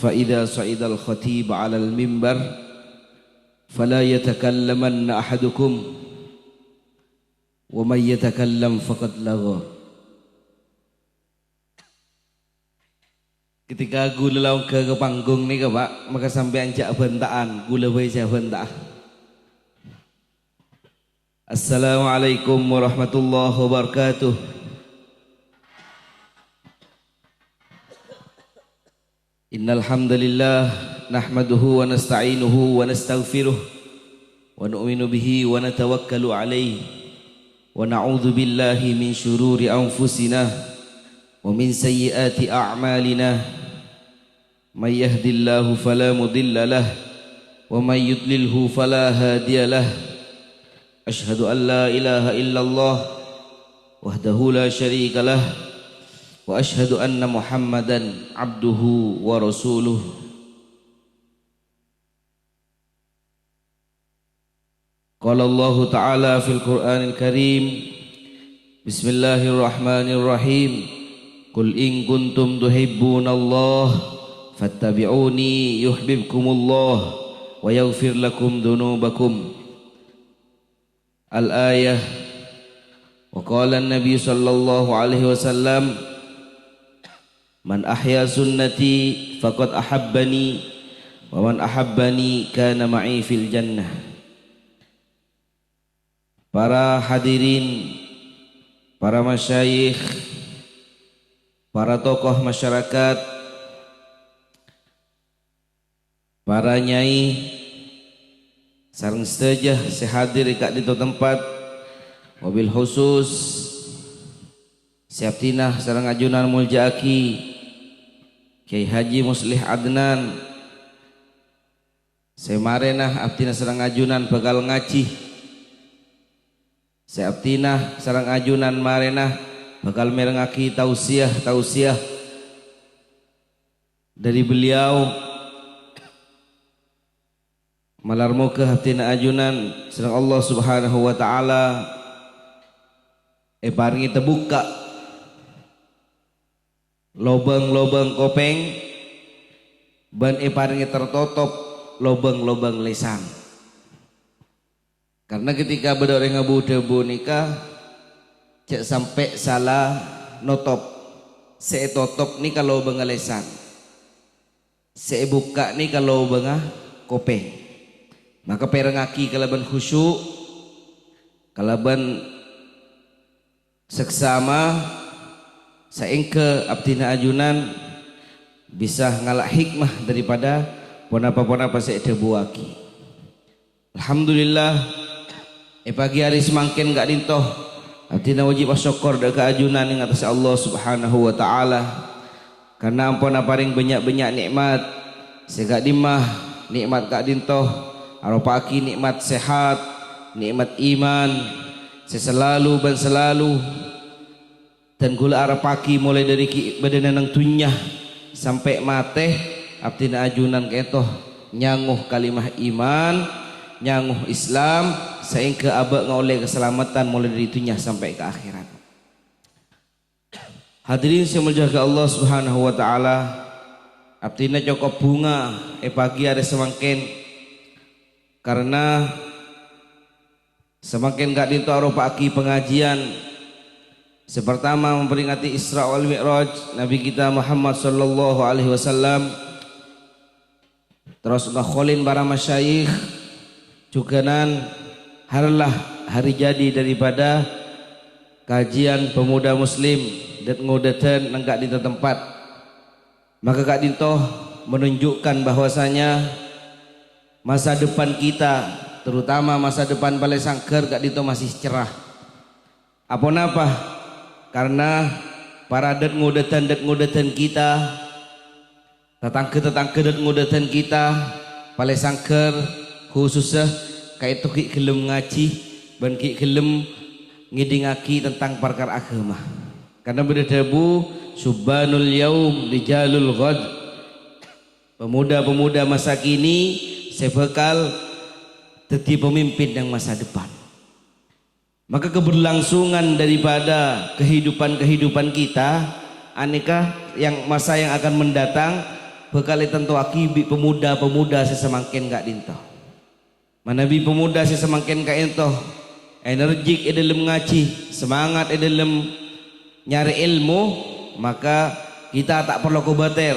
فإذا صعد الخطيب على المنبر فلا يتكلمن أحدكم ومن يتكلم فقد لغى. Ketika gula laung ke panggung ni ke Pak, maka sampai anjak bentaan, gula baca bentak. Assalamualaikum warahmatullahi wabarakatuh. Innal hamdalillah nahmaduhu wa nasta'inuhu wa nastaghfiruh wa nu'minu bihi wa natawakkalu alayhi wa na'udzu billahi min shururi anfusina wa min sayyiati a'malina may yahdihillahu fala mudilla lah wa may yudlilhu fala hadiya lah. Ashhadu an la ilaha illallah wahdahu la syarika lah wa ashhadu anna Muhammadan abduhu wa rasuluh. Qala Allah Ta'ala fil Qur'anil Karim, Bismillahirrahmanirrahim, Qul in kuntum tuhibbunallah fattabi'uni yuhibbukumullah wa yaghfir lakum dhunubakum. Al-ayah. Wa qala an-nabiy sallallahu alaihi wasallam, man ahya sunnati faqad ahabbani wa man ahabbani kana ma'i fil jannah. Para hadirin, para masyayikh, para tokoh masyarakat, para nyai sareng sedaya sehadir ika di tempat, mobil khusus siap tinah sareng ajunan muljaaki Kiai Haji Muslih Adnan semarenah abtina sareng ajunan bakal ngaji, siap tinah sareng ajunan marenah bakal merengaki tausiah dari beliau malarmu ke haftina ajunan sareng Allah Subhanahu wa taala paringi terbuka lobang-lobang kopeng ban paringi tertutup lobang-lobang lisan. Karena ketika bedore ngabu-debu nikah cek sampai salah notop se totop ni kalau benga lisan, se buka ni kalau benga kopeng. Maka perengaki kalaban khusyuk, kalaban seksama saengke abdina ajunan bisa ngalak hikmah daripada ponapa-ponapa saya debuaki. Alhamdulillah pagi hari semangkin gak dintoh abdina wajib bersyukur dekat ajunan ing atas Allah Subhanahu wa taala karena ampun paring banyak-banyak nikmat segak dimah nikmat gak dintoh aropaki nikmat sehat, nikmat iman seselalu ban selalu dan gula arapaki mulai dari badan nang tunyah sampai mate abdina ajunan ketoh nyanguh kalimah iman, nyanguh Islam sehingga abak ngoleh keselamatan mulai dari tunyah sampai ke akhirat. Hadirin yang muliakan Allah Subhanahu wa taala, abdina cokop bunga pagi hari semangkin karena semakin gak dinto aropaki pengajian sepertama memperingati Isra wal Mi'raj Nabi kita Muhammad sallallahu alaihi wasallam, terus ngakholin para masyayikh juganan harlah hari jadi daripada kajian pemuda muslim dan ngudatan enggak di tempat. Maka Kak Dinto menunjukkan bahwasanya masa depan kita, terutama masa depan Balai Sangker Kak Dinto masih cerah. Apa napa? Karena para det ngudatan kita, tetangga det ngudatan kita, Balai Sangker khususnya kayak itu ki gelem ngaji ban ki gelem ngidingaki tentang perkara agama. Karena berdebu subhanul yaum rijalul ghad, pemuda-pemuda masa kini sebekal jadi pemimpin yang masa depan. Maka keberlangsungan daripada kehidupan kita aneka yang masa yang akan mendatang bekal tentu akibi pemuda-pemuda sesemangkin gak dinto. Manabi pemuda sesemangkin gak ento energik dalam ngaji, semangat dalam nyari ilmu, maka kita tak perlu kubatir.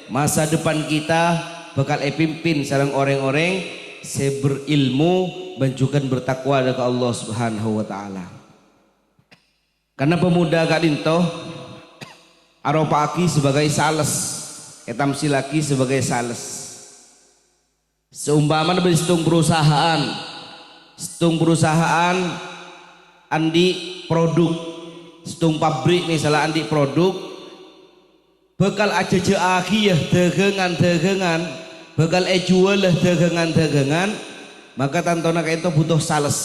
Masa depan kita bakal pimpin sareng orang-orang seberilmu banjukan bertakwa kepada Allah Subhanahu wa taala. Karena pemuda gak dinto aropa aki sebagai sales, etam silaki sebagai sales. Seumpama beristung perusahaan andi produk, stung pabrik misalnya andi produk, bekal aja aki ya dagangan, bekal jual dagangan, maka tantona kayak itu butuh sales.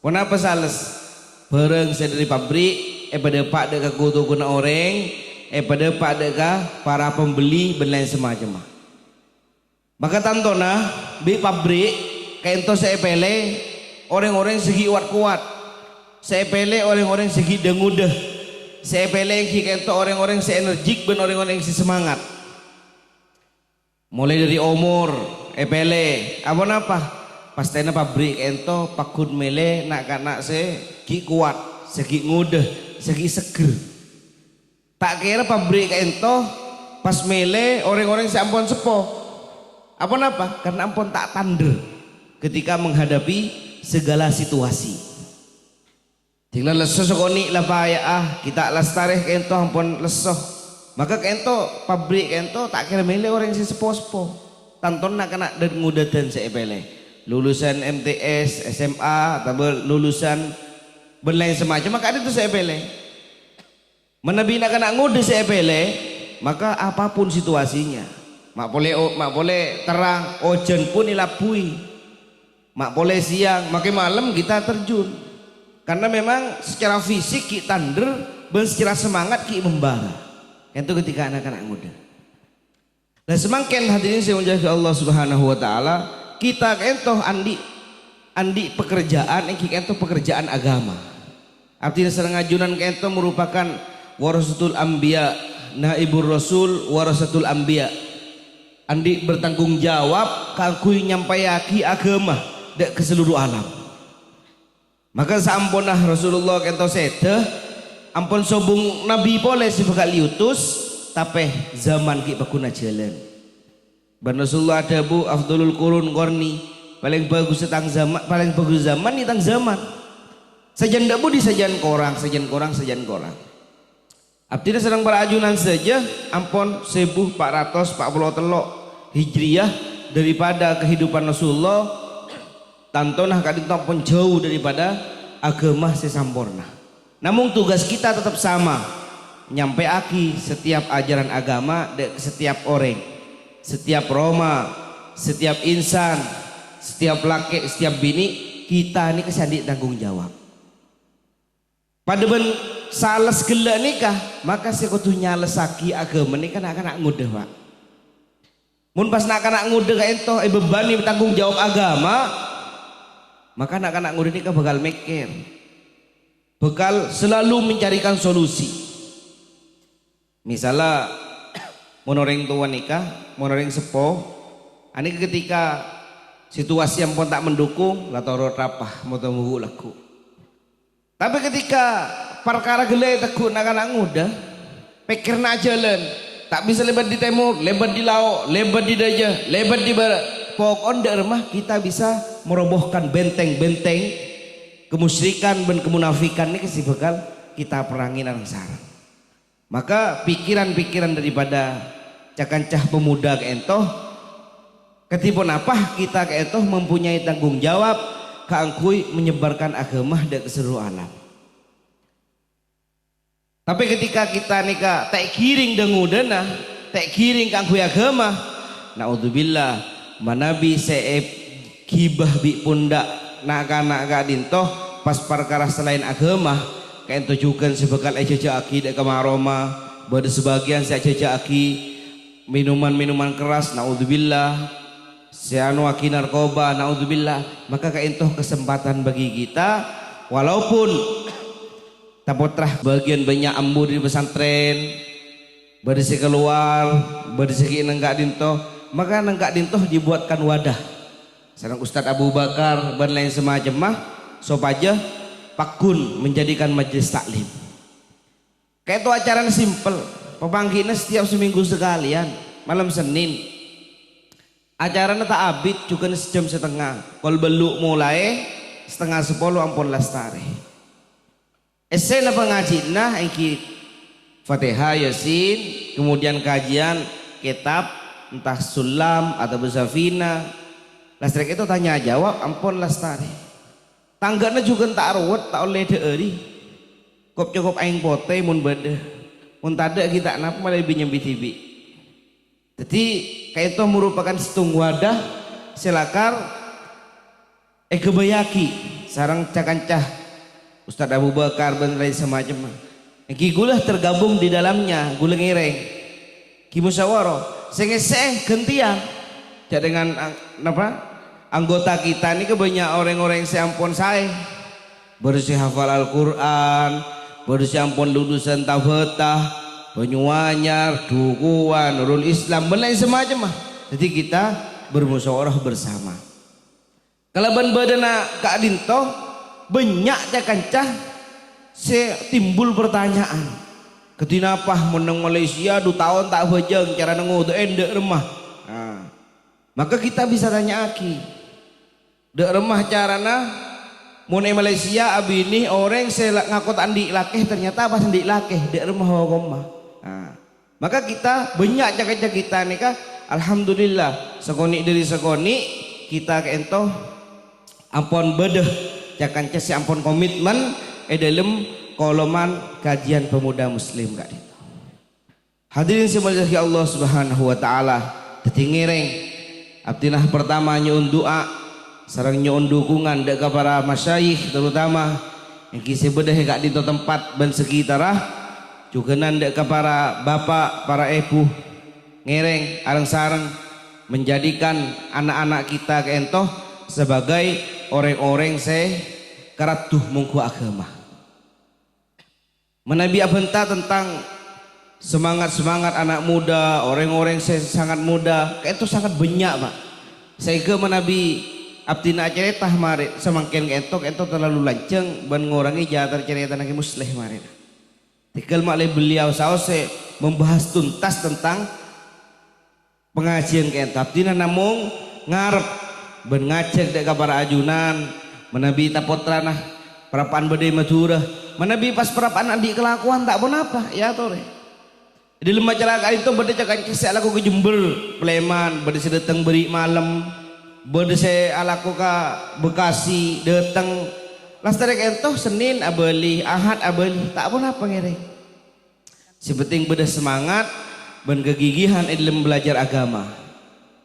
Kenapa sales? Bareng saya dari pabrik, pada pak deka kutu guna orang, pada pak deka para pembeli dan lain semacam. Maka tantona di pabrik kayak itu saya pilih orang-orang segi kuat, saya pilih orang-orang segi dengudah, saya pilih kayak itu orang-orang se energik dan orang-orang se semangat. Mulai dari umur, pilih apa? Pastena pabrik ento pakun mele nak segi kuat, segi ngudah, segi seger. Tak kira pabrik ento pas mele orang-orang sampun sepo. Apa? Karena ampun tak tanda ketika menghadapi segala situasi. Tinggal lesoh sokoni lah payah kita lastareh ento ampun lesoh. Maka ento pabrik ento tak kira mele orang si sepo-sepo. Tanton nak kena dan ngudatan seepele. Lulusan MTS, SMA, atau lulusan berlain semacam, maka ada itu saya pilih. Menabina kena ngode saya pilih, maka apapun situasinya, mak boleh terang, ojen pun ilapui, mak boleh siang, makin malam kita terjun, karena memang secara fisik kita tander, dan secara semangat kita membara. Itu ketika anak-anak muda. Dan semakin hadirin saya menjaga Allah Subhanahu Wa Taala. Kita kentoh andi pekerjaan ini kentoh pekerjaan agama. Artinya serang ajunan kentoh merupakan warasatul anbiya, naibur rasul warasatul anbiya. Andi bertanggung jawab kangkui nyampaiaki agama dek ke seluruh alam. Maka sampunah Rasulullah kentoh sedeh ampun sobung nabi boleh sebekal liutus tapi zaman ki bakuna jalan. Ban Rasulullah ada bu afdalul qurun qarni, paling bagus zaman ni tang zaman. Sajan dak bu di sajan korang. Abdina sedang berajunan saja ampun 1443 Hijriyah daripada kehidupan Rasulullah tantonah kadinto pun jauh daripada agama sesampurna. Namun tugas kita tetap sama, nyampe aki setiap ajaran agama dek setiap orang. Setiap Roma, setiap insan, setiap laki, setiap bini, kita ini kesandi tanggung jawab. Pada ben sales gela nikah, maka sekutunya lesaki agama ini kan akan ngudah pak. Mun pas nak anak ngudah kayak itu, beban ini tanggung jawab agama, maka anak ngudah nikah bakal mikir, bakal selalu mencarikan solusi. Misalnya monoreng tua nikah, monoreng sepo, ini ketika situasi yang pun tak mendukung, latoro rapah, mau temu laku. Tapi ketika perkara gele tekuk nak anak muda, pikir nak jalan, tak bisa lebat di timur, lebat di laut, lebat di dajah, lebat di barat. Pokoknya di rumah kita bisa merobohkan benteng-benteng kemusyrikan dan kemunafikan ini kasih bakal kita perangin sarang. Maka pikiran-pikiran daripada cakancah pemuda keentoh ketipun apa kita keentoh mempunyai tanggung jawab keangkui menyebarkan agama ke seluruh alam. Tapi ketika kita nikah tak kiring dengudana, tak kiring keangkui agama, naudzubillah manabi seep gibah bi pundak nak dintoh pas perkara selain agama keentoh juga sebekal ejaja aki dek kemaroma, pada sebagian saya ejaja aki minuman-minuman keras, naudzubillah, seanu aki narkoba, naudzubillah. Maka keintoh kesempatan bagi kita, walaupun tapotrah bagian banyak ambu di pesantren, berisi keluar berisi nenggak dintoh, maka nenggak dintoh dibuatkan wadah. Sareng Ustadz Abu Bakar dan lain semacam mah sopaja pakun menjadikan majelis taklim. Kayak itu acaranya simple, pemanggilnya setiap seminggu sekalian malam Senin. Acaranya tak abid juga sejam setengah. Kalau beluk mulai setengah 10 ampun lastari. Esena pengajian nah iki Fatihah, Yasin, kemudian kajian kitab entah sulam atau bersafina. Lastrik itu tanya jawab ampun lastari. Tangganya juga tak rawat tak oleh deeri. Kop cukup aing pote mun bade. Mun tada kita napa malah binyem bitibi. Jadi kayak itu merupakan setung wadah selakar kebayaki sarang cakancah Ustadz Abu Bakar dan lain semacam. Ki gulah tergabung di dalamnya, gula ngireng, ki musyawarah, sengeseh gentian. Jadi dengan apa? Anggota kita ini kebanyak orang-orang seampun saya, bersih hafal Al-Quran, bersih ampun lulusan taubatah, penyuanyar, dukuan, nurul Islam, dan lain semacam. Jadi kita bermusyawarah bersama. Kalau badana Kak Dinto banyak cakancah. Timbul pertanyaan ketinapa menang Malaysia 2 tahun tak bajang cara nengu endek remah. Nah, maka kita bisa tanya aki dek remah carana munai Malaysia abi ini orang saya ngakut andi lakeh ternyata pas andi lakeh dek remah rumah. Nah, maka kita banyak cakap kita nih kah alhamdulillah sekoni dari sekoni kita keento ampun bedeh cakan si ampun komitmen dalam koloman kajian pemuda muslim gak itu. Hadirin semuanya Allah Subhanahu wa taala, tetingireng abdinah pertama nyeun doa sareng nyeun dukungan dek ka para masyayikh terutama yang kisi bedah gak di tempat dan sekitarah juga dek ka para bapak, para ibu ngereng areng sareng menjadikan anak-anak kita keentoh sebagai orang-orang karatuh mungku agama. Menabi abenta tentang semangat anak muda, orang-orang sangat muda, kayak itu sangat banyak pak. Saya ke menabi abdina ceritah mari semakin entok terlalu lanceng dan ngurangi jahatan cerita naki musleh mari. Tikal malih beliau saose membahas tuntas tentang pengajian kentok. Abdina namung ngarep ben ngajak dek para ajunan menabi tapotrana perapaan badai Madura. Menabi pas perapaan adik kelakuan tak pun apa ya tore. Di lemah masyarakat itu berde cakan kisah laku ke Jember Pleman, berde saya datang beri malam, berde saya alaku ke Bekasi datang. Lastari kentoh Senin abeli, Ahad abeli, tak pun apa ngere. Sepenting berde semangat dan kegigihan dalam belajar agama.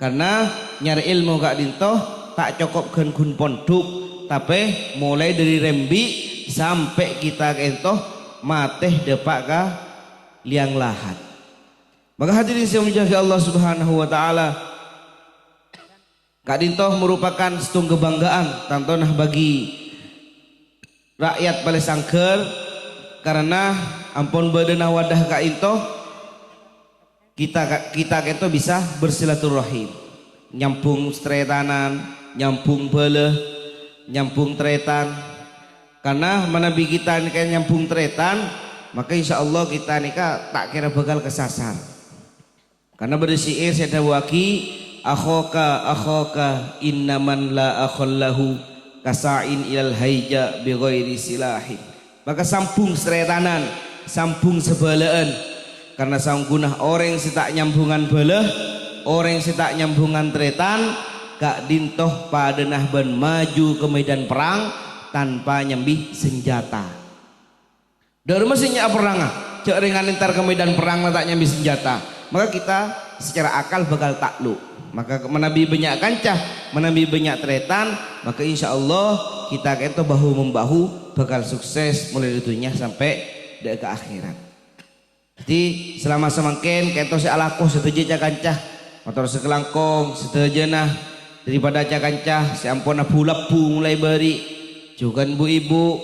Karena nyari ilmu Kak Dinto tak cukup kan kun pondok, tapi mulai dari rembi sampai kita kentoh mateh depak ka liang lahat. Maka hadirin yang dimuliakan Allah Subhanahu wa taala, Kak Dinto merupakan setung kebanggaan tantonah bagi rakyat Palesangker karena ampun badanah wadah Kak Dinto kita kento bisa bersilaturahim, nyambung stretanan, nyambung beleh, nyambung tretan. Karena menabi kita ini kayak nyambung tretan, maka insya Allah kita nikah tak kira bakal kesasar. Karena bersyair saya waki akhoka innaman la akhallahu kasain ilal haija bi ghairi silahin. Maka sambung stretanan, sambung sebalaan. Karena sanggunah orang si tak nyambungan beleh, orang si tak nyambungan tretan, Kak Dintoh padenah ban maju ke medan perang tanpa nyembih senjata. Dari mesinnya perang, cek ringan entar ke medan perang tak nyembih senjata. Maka kita secara akal bakal takluk. Maka menabi banyak kancah, menabi banyak tretan, maka insya Allah kita itu bahu membahu bakal sukses mulai dari dunia sampai ke akhirat. Jadi selama semakin kita si alakoh setuju kancah, motor sekelangkong setuju nah daripada kancah si ampun lapu mulai beri. Juga bu ibu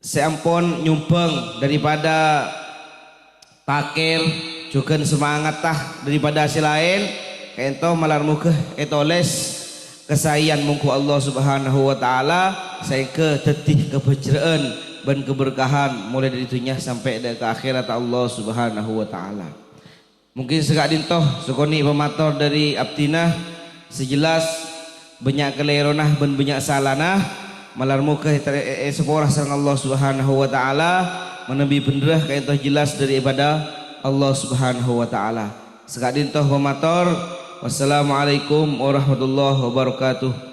seampun nyumbang daripada takir juga semangat tah daripada si lain kaento malar muka etoles kesayan mungku Allah Subhanahu wa taala saya ke tetih kebejraan ban keberkahan mulai dari dunia sampai ke akhirat Allah Subhanahu wa taala. Mungkin segak dintoh sukoni pemator dari abdina sejelas banyak keleronah ban banyak salana malar muka seporah sareng Allah Subhanahu wa taala menebi benderah kaento jelas dari ibadah Allah Subhanahu wa taala. Segak dintoh pemator. Wassalamualaikum warahmatullahi wabarakatuh.